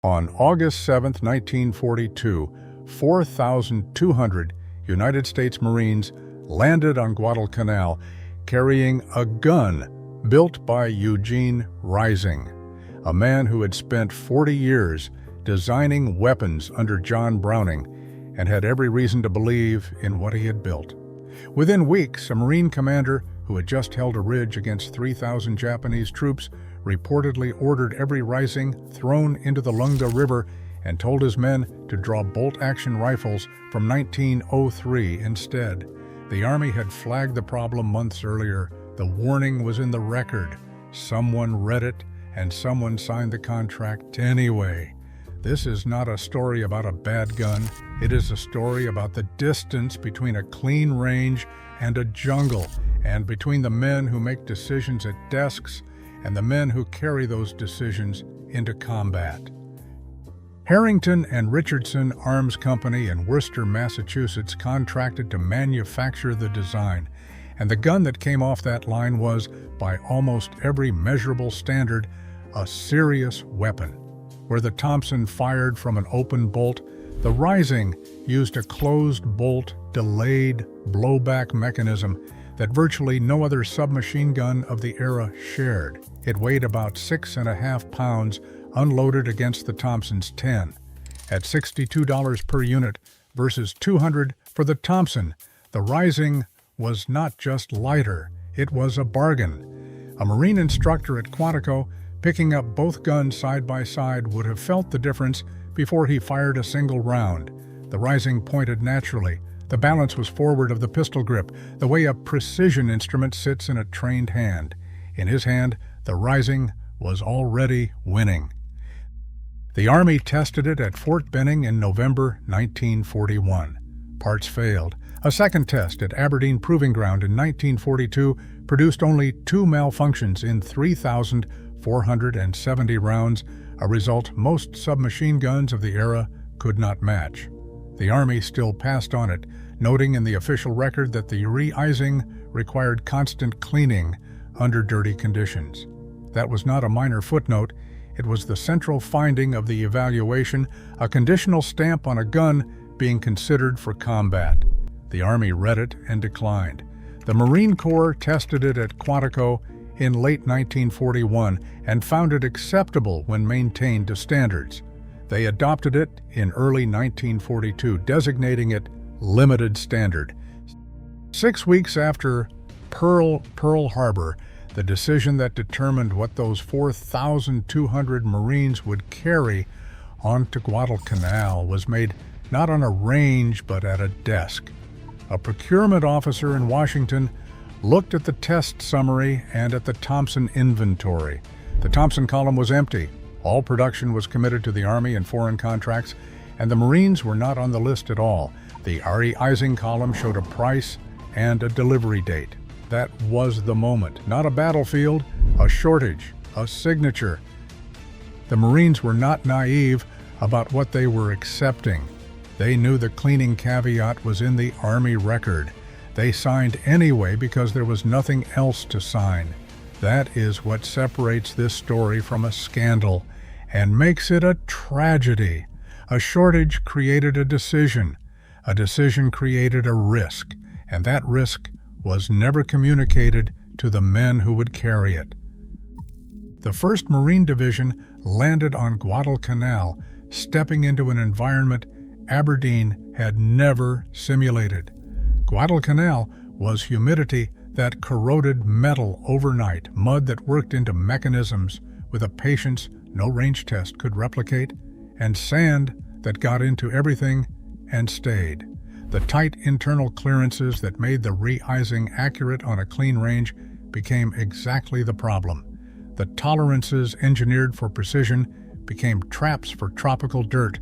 On August 7, 1942, 4,200 United States Marines landed on Guadalcanal carrying a gun built by Eugene Reising, a man who had spent 40 years designing weapons under John Browning and had every reason to believe in what he had built. Within weeks, a Marine commander who had just held a ridge against 3,000 Japanese troops reportedly ordered every Reising thrown into the Lunga River and told his men to draw bolt-action rifles from 1903 instead. The Army had flagged the problem months earlier. The warning was in the record. Someone read it, and someone signed the contract anyway. This is not a story about a bad gun. It is a story about the distance between a clean range and a jungle, and between the men who make decisions at desks and the men who carry those decisions into combat. Harrington and Richardson Arms Company in Worcester, Massachusetts contracted to manufacture the design, and the gun that came off that line was, by almost every measurable standard, a serious weapon. Where the Thompson fired from an open bolt, the Reising used a closed-bolt, delayed blowback mechanism that virtually no other submachine gun of the era shared. It weighed about 6.5 pounds, unloaded against the Thompson's 10. At $62 per unit versus $200 for the Thompson, the Reising was not just lighter, it was a bargain. A Marine instructor at Quantico, picking up both guns side by side, would have felt the difference before he fired a single round. The Reising pointed naturally. The balance was forward of the pistol grip, the way a precision instrument sits in a trained hand. In his hand, the Reising was already winning. The Army tested it at Fort Benning in November 1941. Parts failed. A second test at Aberdeen Proving Ground in 1942 produced only 2 malfunctions in 3,470 rounds, a result most submachine guns of the era could not match. The Army still passed on it, noting in the official record that the Reising required constant cleaning under dirty conditions. That was not a minor footnote. It was the central finding of the evaluation, a conditional stamp on a gun being considered for combat. The Army read it and declined. The Marine Corps tested it at Quantico in late 1941 and found it acceptable when maintained to standards. They adopted it in early 1942, designating it Limited Standard. 6 weeks after Pearl Harbor, the decision that determined what those 4,200 Marines would carry onto Guadalcanal was made not on a range but at a desk. A procurement officer in Washington looked at the test summary and at the Thompson inventory. The Thompson column was empty. All production was committed to the Army and foreign contracts, and the Marines were not on the list at all. The Reising column showed a price and a delivery date. That was the moment. Not a battlefield, a shortage, a signature. The Marines were not naive about what they were accepting. They knew the cleaning caveat was in the Army record. They signed anyway because there was nothing else to sign. That is what separates this story from a scandal and makes it a tragedy. A shortage created a decision created a risk, and that risk was never communicated to the men who would carry it. The 1st Marine Division landed on Guadalcanal, stepping into an environment Aberdeen had never simulated. Guadalcanal was humidity that corroded metal overnight, mud that worked into mechanisms with a patience no range test could replicate, and sand that got into everything and stayed. The tight internal clearances that made the Reising accurate on a clean range became exactly the problem. The tolerances engineered for precision became traps for tropical dirt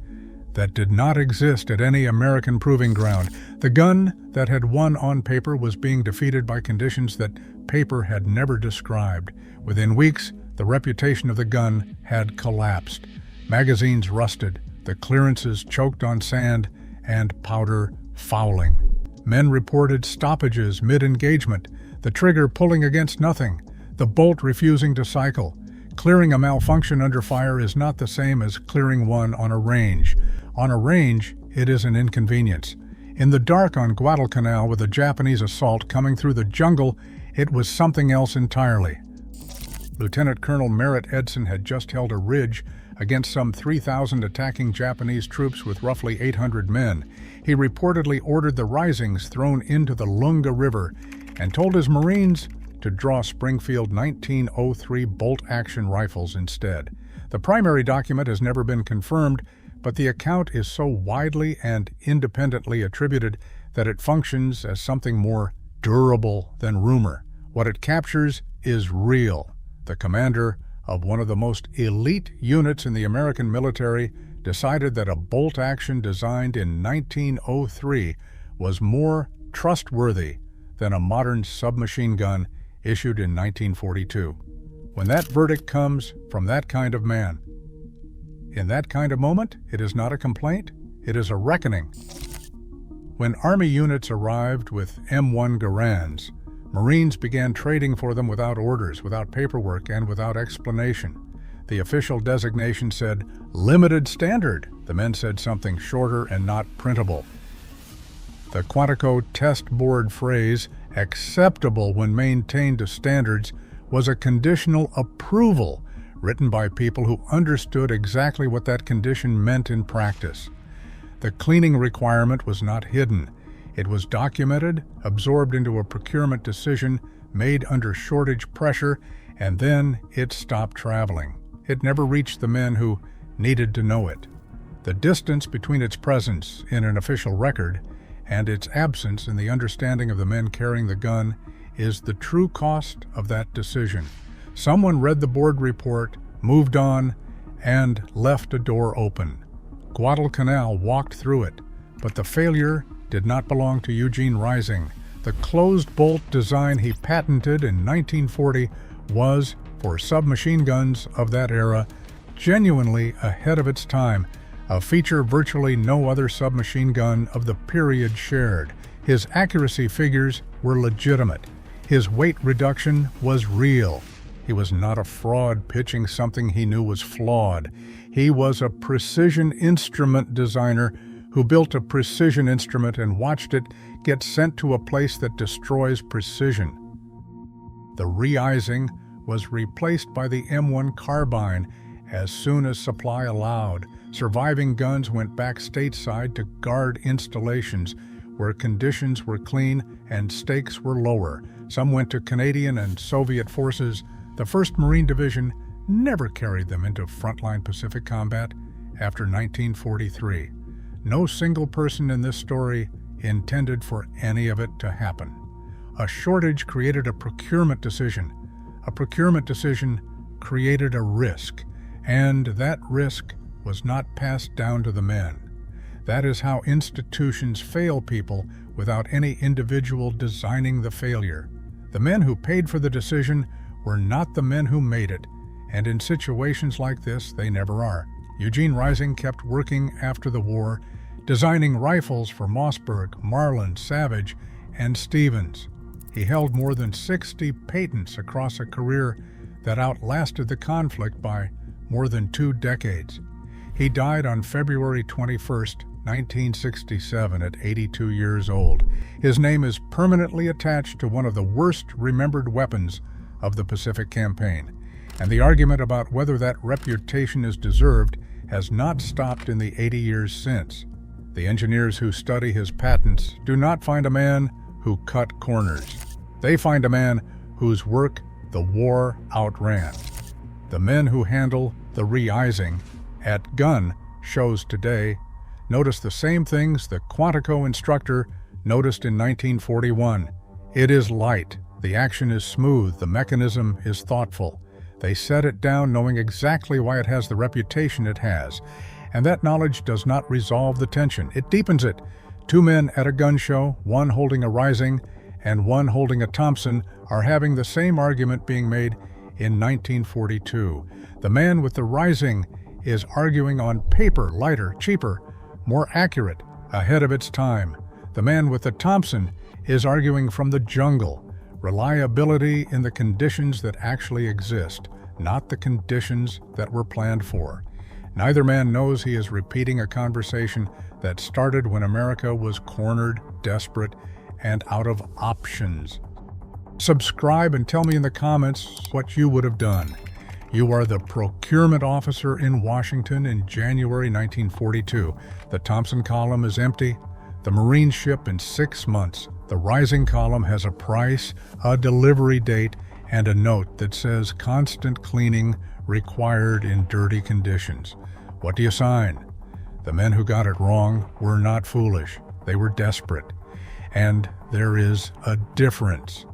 that did not exist at any American proving ground. The gun that had won on paper was being defeated by conditions that paper had never described. Within weeks, the reputation of the gun had collapsed. Magazines rusted, the clearances choked on sand, and powder fouling. Men reported stoppages mid-engagement, the trigger pulling against nothing, the bolt refusing to cycle. Clearing a malfunction under fire is not the same as clearing one on a range. On a range, it is an inconvenience. In the dark on Guadalcanal with a Japanese assault coming through the jungle, it was something else entirely. Lieutenant Colonel Merritt Edson had just held a ridge against some 3,000 attacking Japanese troops with roughly 800 men. He reportedly ordered the Reisings thrown into the Lunga River and told his Marines to draw Springfield 1903 bolt-action rifles instead. The primary document has never been confirmed, but the account is so widely and independently attributed that it functions as something more durable than rumor. What it captures is real. The commander of one of the most elite units in the American military decided that a bolt action designed in 1903 was more trustworthy than a modern submachine gun issued in 1942. When that verdict comes from that kind of man, in that kind of moment, it is not a complaint, it is a reckoning. When Army units arrived with M1 Garands, Marines began trading for them without orders, without paperwork, and without explanation. The official designation said, "limited standard." The men said something shorter and not printable. The Quantico test board phrase, "acceptable when maintained to standards," was a conditional approval written by people who understood exactly what that condition meant in practice. The cleaning requirement was not hidden. It was documented, absorbed into a procurement decision made under shortage pressure, and then it stopped traveling. It never reached the men who needed to know it. The distance between its presence in an official record and its absence in the understanding of the men carrying the gun is the true cost of that decision. Someone read the board report, moved on, and left a door open. Guadalcanal walked through it, but the failure did not belong to Eugene Reising. The closed bolt design he patented in 1940 was, for submachine guns of that era, genuinely ahead of its time, a feature virtually no other submachine gun of the period shared. His accuracy figures were legitimate. His weight reduction was real. He was not a fraud pitching something he knew was flawed. He was a precision instrument designer who built a precision instrument and watched it get sent to a place that destroys precision. The Reising was replaced by the M1 carbine as soon as supply allowed. Surviving guns went back stateside to guard installations where conditions were clean and stakes were lower. Some went to Canadian and Soviet forces. The 1st Marine Division never carried them into frontline Pacific combat after 1943. No single person in this story intended for any of it to happen. A shortage created a procurement decision. A procurement decision created a risk, and that risk was not passed down to the men. That is how institutions fail people without any individual designing the failure. The men who paid for the decision were not the men who made it, and in situations like this, they never are. Eugene Reising kept working after the war, designing rifles for Mossberg, Marlin, Savage, and Stevens. He held more than 60 patents across a career that outlasted the conflict by more than 2 decades. He died on February 21, 1967, at 82 years old. His name is permanently attached to one of the worst remembered weapons of the Pacific Campaign, and the argument about whether that reputation is deserved has not stopped in the 80 years since. The engineers who study his patents do not find a man who cut corners. They find a man whose work the war outran. The men who handle the Reising at gun shows today notice the same things the Quantico instructor noticed in 1941. It is light. The action is smooth, the mechanism is thoughtful. They set it down knowing exactly why it has the reputation it has. And that knowledge does not resolve the tension, it deepens it. 2 men at a gun show, one holding a Reising and one holding a Thompson, are having the same argument being made in 1942. The man with the Reising is arguing on paper, lighter, cheaper, more accurate, ahead of its time. The man with the Thompson is arguing from the jungle, reliability in the conditions that actually exist. not the conditions that were planned for. Neither man knows he is repeating a conversation that started when America was cornered, desperate, and out of options. Subscribe and tell me in the comments what you would have done. You are the procurement officer in Washington in January 1942. The Thompson column is empty. The Marine ship in 6 months. The Reising column has a price, a delivery date, and a note that says constant cleaning required in dirty conditions. What do you sign? The men who got it wrong were not foolish. They were desperate. And there is a difference.